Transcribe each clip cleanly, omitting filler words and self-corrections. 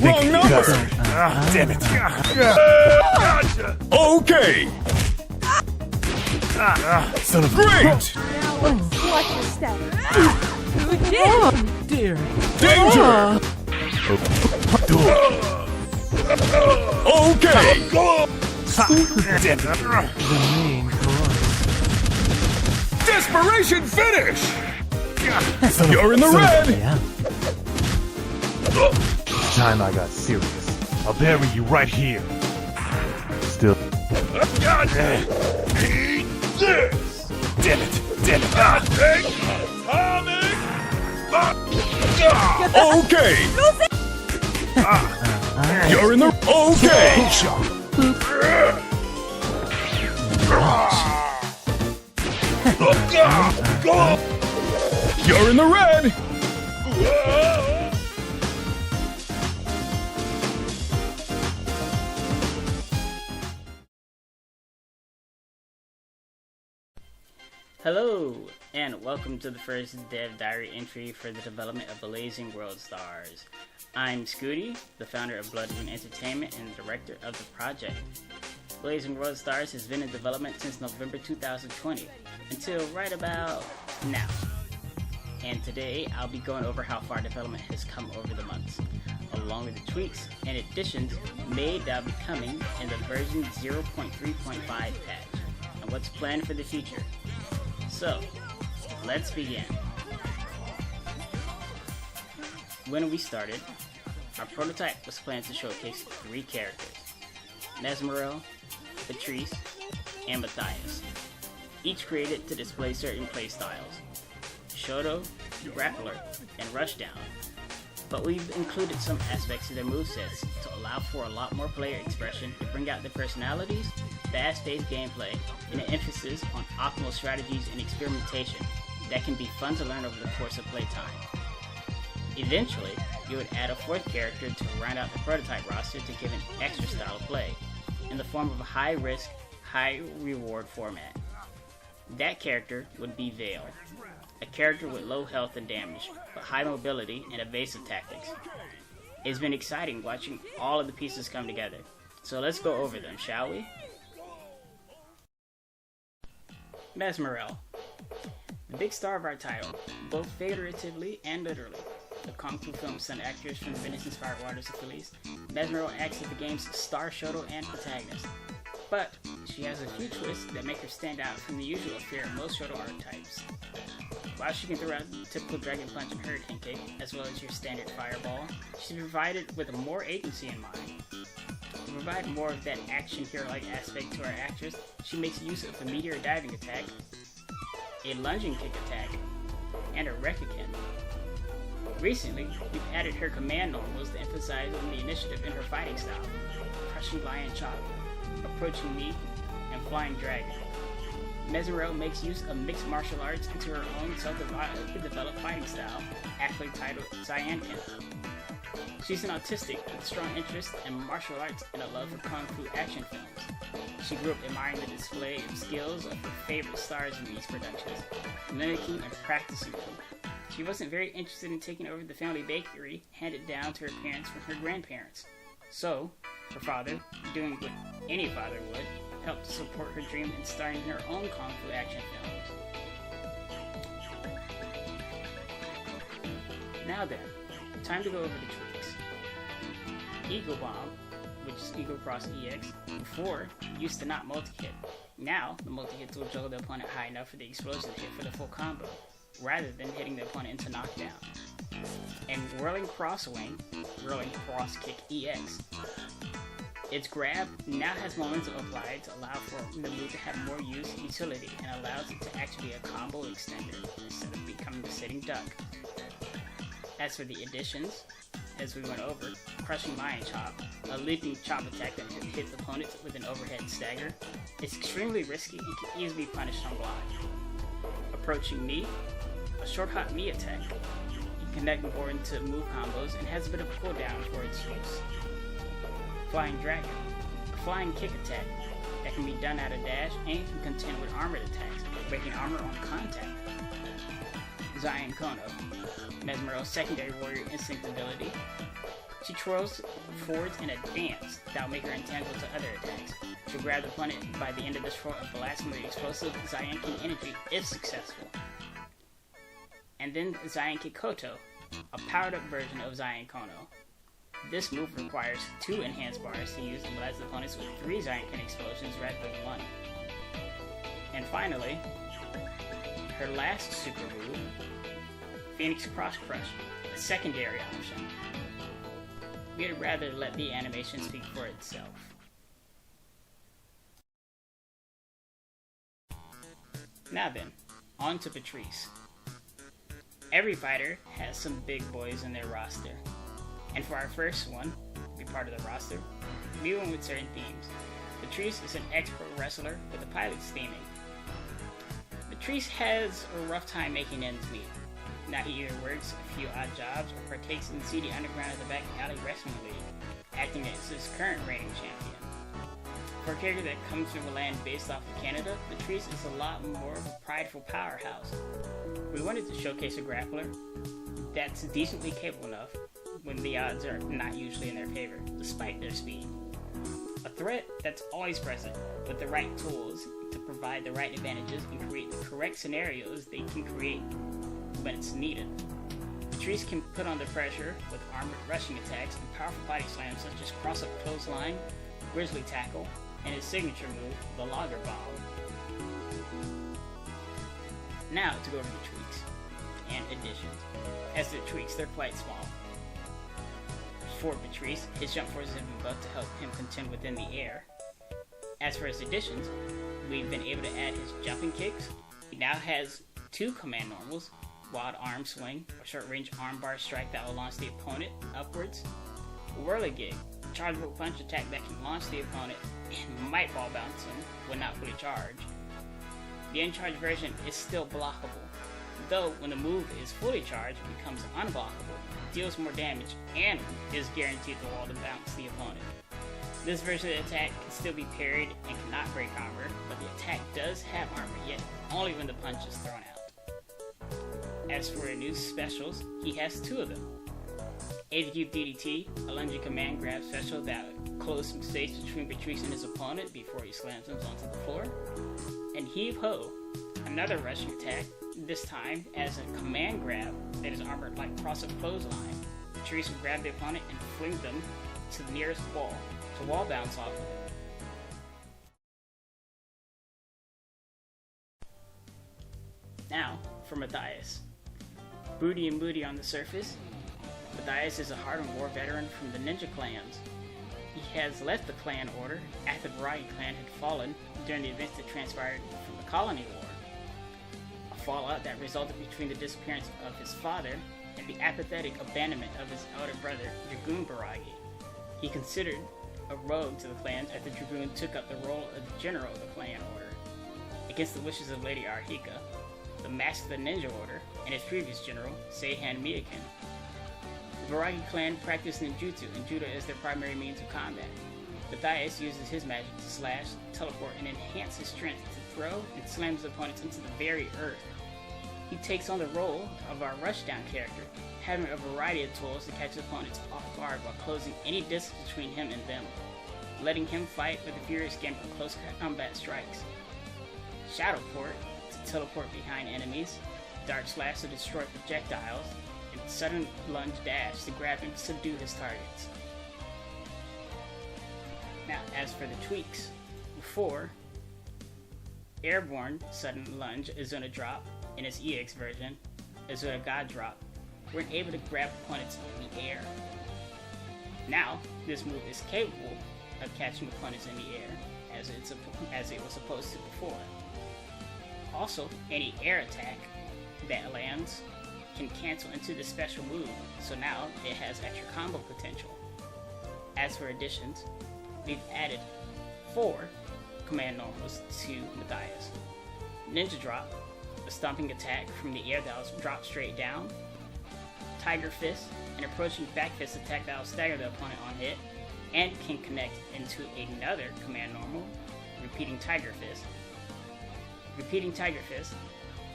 Wrong number! Damn it. Gotcha! Okay! Son of a... Great! Now let's watch your step. Oh, dear. Danger! Okay! Damn it. The main course. Desperation finish! You're in the red! Yeah. This time I got serious. I'll bury you right here. Still... Eat this! Damn it. Damn it. Atomic! Okay! You're in the... Okay! You're in the red! Hello, and welcome to the first dev diary entry for the development of Blazing Worldstars. I'm Scooty, the founder of Bloodwood Entertainment and the director of the project. Blazing Worldstars has been in development since November 2020, until right about now. And today, I'll be going over how far development has come over the months, along with the tweaks and additions made that will be coming in the version 0.3.5 patch, and what's planned for the future. So, let's begin. When we started, our prototype was planned to showcase 3 characters: Mesmerel, Patrice, and Matthias, each created to display certain playstyles: Shoto, Grappler, and Rushdown. But we've included some aspects of their movesets to allow for a lot more player expression to bring out their personalities, fast-paced gameplay, and an emphasis on optimal strategies and experimentation that can be fun to learn over the course of playtime. Eventually, you would add a 4th character to round out the prototype roster to give an extra style of play, in the form of a high-risk, high-reward format. That character would be Veil, a character with low health and damage, but high mobility and evasive tactics. It's been exciting watching all of the pieces come together, so let's go over them, shall we? Mesmerel, the big star of our title, both figuratively and literally. The Kung Fu film stunt actress from the Venice-inspired Waters affiliates, Mesmerel acts as the game's star Shoto and protagonist. But she has a few twists that make her stand out from the usual fare of most Shoto archetypes. While she can throw out the typical Dragon Punch and Hurricane Kick, as well as your standard Fireball, she's provided with more agency in mind. To provide more of that action hero-like aspect to our actress, she makes use of a Meteor Diving attack, a Lunging Kick attack, and a Rekiken. Recently, we've added her command normals to emphasize on the initiative in her fighting style: Crushing Lion Chop, Approaching Me, and Flying Dragon. Mesmerel makes use of mixed martial arts into her own self-developed fighting style, aptly titled Cyankin. She's an autistic with a strong interest in martial arts and a love for Kung Fu action films. She grew up admiring the display of skills of her favorite stars in these productions, mimicking and practicing them. She wasn't very interested in taking over the family bakery handed down to her parents from her grandparents. So, her father, doing what any father would, helped to support her dream in starring in her own Kung Fu action films. Now then, time to go over the tweaks. Eagle Bomb, which is Eagle Cross EX, before used to not multi-hit. Now, the multi-hits will juggle the opponent high enough for the explosion to hit for the full combo, rather than hitting the opponent into knockdown. And Whirling Cross Kick EX. Its grab now has momentum applied to allow for the move to have more use and utility, and allows it to actually be a combo extender instead of becoming a sitting duck. As for the additions, as we went over, Crushing Lion Chop, a leaping chop attack that hits opponents with an overhead stagger, is extremely risky and can easily be punished on block. Approaching Me, a short hot me attack. You can connect more into move combos and has a bit of a cooldown for its use. Flying Dragon, a flying kick attack that can be done at a dash and can contend with armored attacks, breaking armor on contact. Zion Kono, Mesmerel's secondary warrior instinct ability. She twirls forwards in a dance that will make her intangible to other attacks. She'll grab the opponent by the end of this twirl and blast him with explosive Zayanki energy if successful. And then Zayanki Koto, a powered up version of Zayan Kono. This move requires 2 enhanced bars to use and blasts opponents with 3 Zayankin explosions rather than 1. And finally, her last super move, Phoenix Cross Crush, a secondary option. We'd rather let the animation speak for itself. Now then, on to Patrice. Every fighter has some big boys in their roster. And for our first one, to be part of the roster, we went with certain themes. Patrice is an ex-pro wrestler with the pilot's theming. Patrice has a rough time making ends meet. Now he either works a few odd jobs or partakes in the seedy underground of the back alley wrestling league, acting as his current reigning champion. For a character that comes from a land based off of Canada, Patrice is a lot more of a prideful powerhouse. We wanted to showcase a grappler that's decently capable enough when the odds are not usually in their favor, despite their speed. A threat that's always present with the right tools to provide the right advantages and create the correct scenarios they can create when it's needed. Patrice can put on the pressure with armored rushing attacks and powerful body slams such as cross-up clothesline, grizzly tackle, and his signature move, the Logger Bomb. Now to go over the tweaks and additions. As the tweaks, they're quite small. For Patrice, his jump forces have been buffed to help him contend within the air. As for his additions, we've been able to add his jumping kicks. He now has 2 command normals, wild arm swing, a short range armbar strike that will launch the opponent upwards, whirligig, a chargeable punch attack that can launch the opponent and might ball bounce him when not fully charged. The uncharged version is still blockable, though when the move is fully charged it becomes unblockable, deals more damage, and is guaranteed to wall to bounce the opponent. This version of the attack can still be parried and cannot break armor, but the attack does have armor, yet only when the punch is thrown out. As for new specials, he has 2 of them. ADQ DDT, a lunging command grab special that closes some space between Patrice and his opponent before he slams him onto the floor. And Heave Ho, another rushing attack, this time as a command grab that is armored like cross-up clothesline. Patrice will grab the opponent and fling them to the nearest wall to wall bounce off of it. Now for Matthias. Booty and booty on the surface, Matthias is a hardened war veteran from the ninja clans. He has left the clan order after the Variety clan had fallen during the events that transpired from the Colony War. A fallout that resulted between the disappearance of his father and the apathetic abandonment of his elder brother, Dragoon Baragi. He considered a rogue to the clans after Dragoon took up the role of the general of the clan order. Against the wishes of Lady Arhika, the Master of the Ninja Order, and his previous general, Seihan Miyakin. The Baragi clan practiced ninjutsu and judo as their primary means of combat. Matthias uses his magic to slash, teleport, and enhance his strength to throw and slam his opponents into the very earth. He takes on the role of our rushdown character, having a variety of tools to catch his opponents off guard while closing any distance between him and them, letting him fight with a furious game of close combat strikes. Shadowport to teleport behind enemies, Dark Slash to destroy projectiles, and Sudden Lunge Dash to grab and subdue his targets. Now, as for the tweaks, before, Airborne Sudden Lunge Azuna Drop in its EX version, Azuna God Drop, weren't able to grab opponents in the air. Now, this move is capable of catching opponents in the air, as it was supposed to before. Also, any air attack that lands can cancel into the special move, so now it has extra combo potential. As for additions, we've added 4 command normals to Matthias. Ninja Drop, a stomping attack from the air that will drop straight down. Tiger Fist, an approaching back fist attack that will stagger the opponent on hit, and can connect into another command normal, Repeating Tiger Fist. Repeating Tiger Fist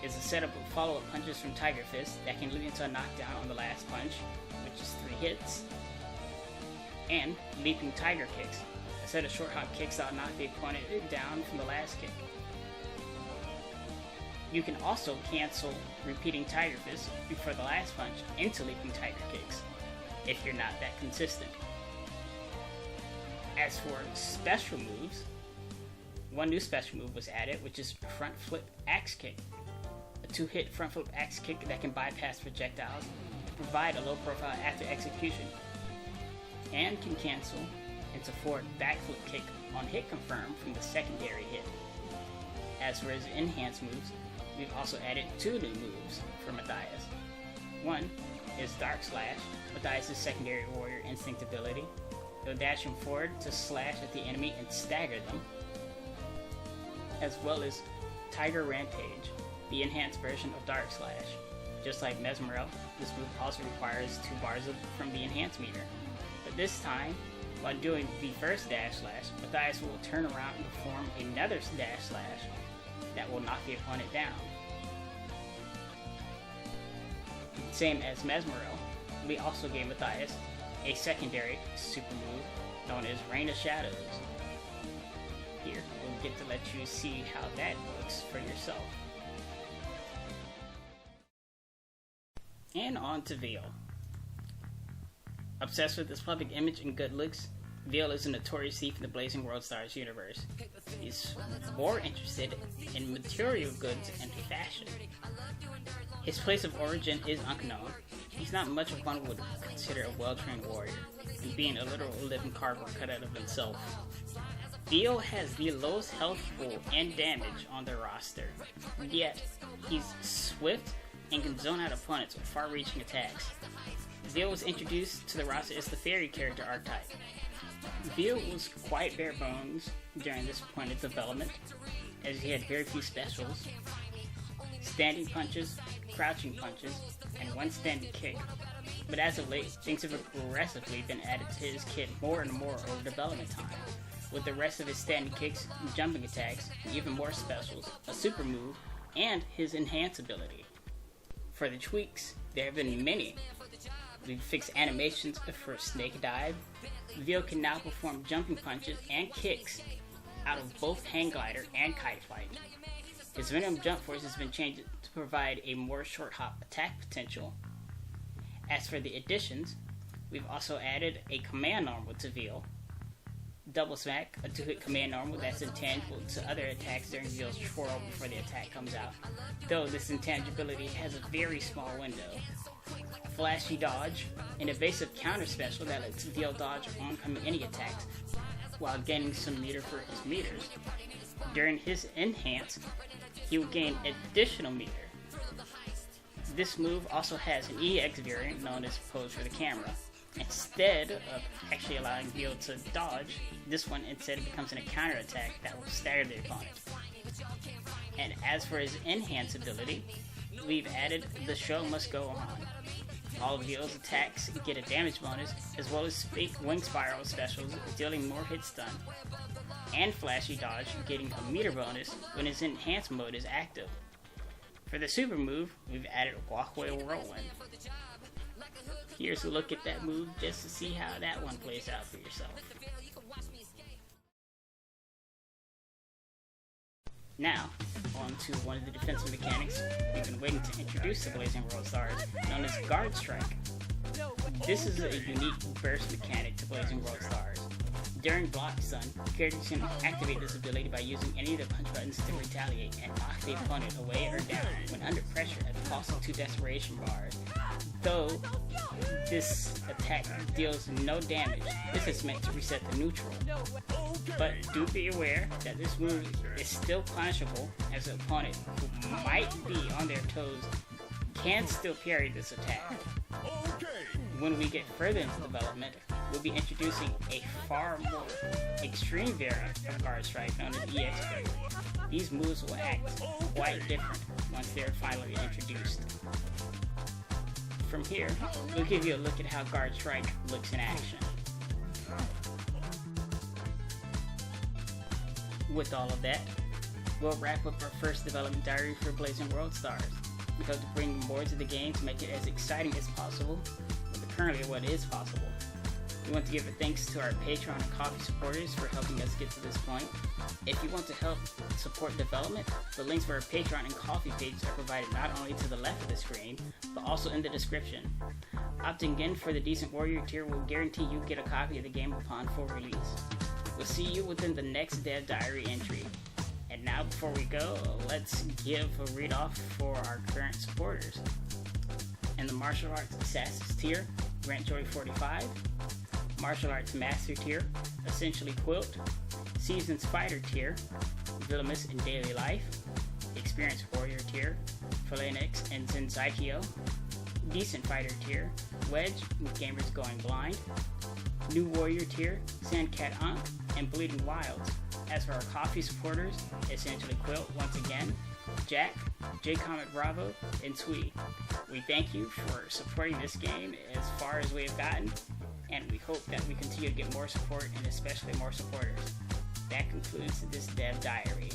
is a setup of follow-up punches from Tiger Fist that can lead into a knockdown on the last punch, which is 3 hits. and leaping tiger kicks, a set of short hop kicks that will knock the opponent down from the last kick. You can also cancel repeating tiger fists before the last punch into leaping tiger kicks, if you're not that consistent. As for special moves, one new special move was added, which is front flip axe kick. A 2-hit front flip axe kick that can bypass projectiles and provide a low profile after execution, and can cancel into forward backflip kick on hit confirm from the secondary hit. As for his enhanced moves, we've also added 2 new moves for Matthias. One is Dark Slash, Matthias' secondary warrior instinct ability. It'll dash him forward to slash at the enemy and stagger them. As well as Tiger Rampage, the enhanced version of Dark Slash. Just like Mesmerel, this move also requires 2 bars from the enhanced meter. But this time, while doing the first dash slash, Matthias will turn around and perform another dash slash that will knock the opponent down. Same as Mesmerel, we also gave Matthias a secondary super move known as Rain of Shadows. Here, we'll get to let you see how that looks for yourself. And on to Veal. Obsessed with his public image and good looks, Veal is a notorious thief in the Blazing Worldstars universe. He's more interested in material goods and fashion. His place of origin is unknown. He's not much of one would consider a well-trained warrior, and being a literal living cardboard cut out of himself. Veal has the lowest health pool and damage on the roster, yet he's swift and can zone out opponents with far-reaching attacks. Veal was introduced to the roster as the fairy character archetype. Veal was quite bare bones during this point of development, as he had very few specials, standing punches, crouching punches, and 1 standing kick. But as of late, things have aggressively been added to his kit more and more over development time, with the rest of his standing kicks, jumping attacks, even more specials, a super move, and his enhance ability. For the tweaks, there have been many. We've fixed animations for Snake Dive. Veal can now perform jumping punches and kicks out of both Hang Glider and Kite Flight. His Venom Jump Force has been changed to provide a more short hop attack potential. As for the additions, we've also added a command normal to Veal. Double Smack, a 2-hit command normal that's intangible to other attacks during Veal's twirl before the attack comes out, though this intangibility has a very small window. Flashy Dodge, an evasive counter special that lets Veal dodge oncoming enemy attacks while gaining some meter for his meters. During his enhance, he will gain additional meter. This move also has an EX variant known as Pose for the Camera. Instead of actually allowing Veal to dodge, this one instead becomes an counter attack that will stagger the opponent. And as for his enhance ability, we've added the Show Must Go On. All of Veal's attacks get a damage bonus, as well as Wing Spiral specials dealing more hit stun, and Flashy Dodge getting a meter bonus when his enhanced mode is active. For the super move, we've added Walkway Whirlwind. Here's a look at that move just to see how that one plays out for yourself. Now, on to one of the defensive mechanics we've been waiting to introduce to Blazing Worldstars, known as Guard Strike. This is a unique burst mechanic to Blazing Worldstars. During Block Stun, characters can activate this ability by using any of the punch buttons to retaliate and knock the opponent away or down when under pressure at the cost of 2 desperation bars. Though this attack deals no damage, this is meant to reset the neutral. But do be aware that this move is still punishable, as the opponent who might be on their toes can still parry this attack. When we get further into development, we'll be introducing a far more extreme variant of Guard Strike known as EX Break. These moves will act quite different once they're finally introduced. From here, we'll give you a look at how Guard Strike looks in action. With all of that, we'll wrap up our first development diary for Blazing Worldstars. We hope to bring more to the game to make it as exciting as possible, with currently what is possible. We want to give a thanks to our Patreon and Coffee supporters for helping us get to this point. If you want to help support development, the links for our Patreon and Coffee pages are provided not only to the left of the screen, but also in the description. Opting in for the Decent Warrior tier will guarantee you get a copy of the game upon full release. We'll see you within the next Dev Diary entry. And now, before we go, let's give a read-off for our current supporters. In the Martial Arts Assassins tier, GrantJoy45. Martial Arts Master tier, Essentially Quilt. Seasoned Fighter tier, Villamus in Daily Life. Experienced Warrior tier, Phalanx and Zenzaikyo. Decent Fighter tier, Wedge with Gamers Going Blind. New Warrior tier, Sandcat Ankh and Bleeding Wilds. As for our Coffee supporters, Essentially Quilt once again, Jack, J Comet Bravo, and Sweet. We thank you for supporting this game as far as we have gotten, and we hope that we continue to get more support and especially more supporters. That concludes this Dev Diary.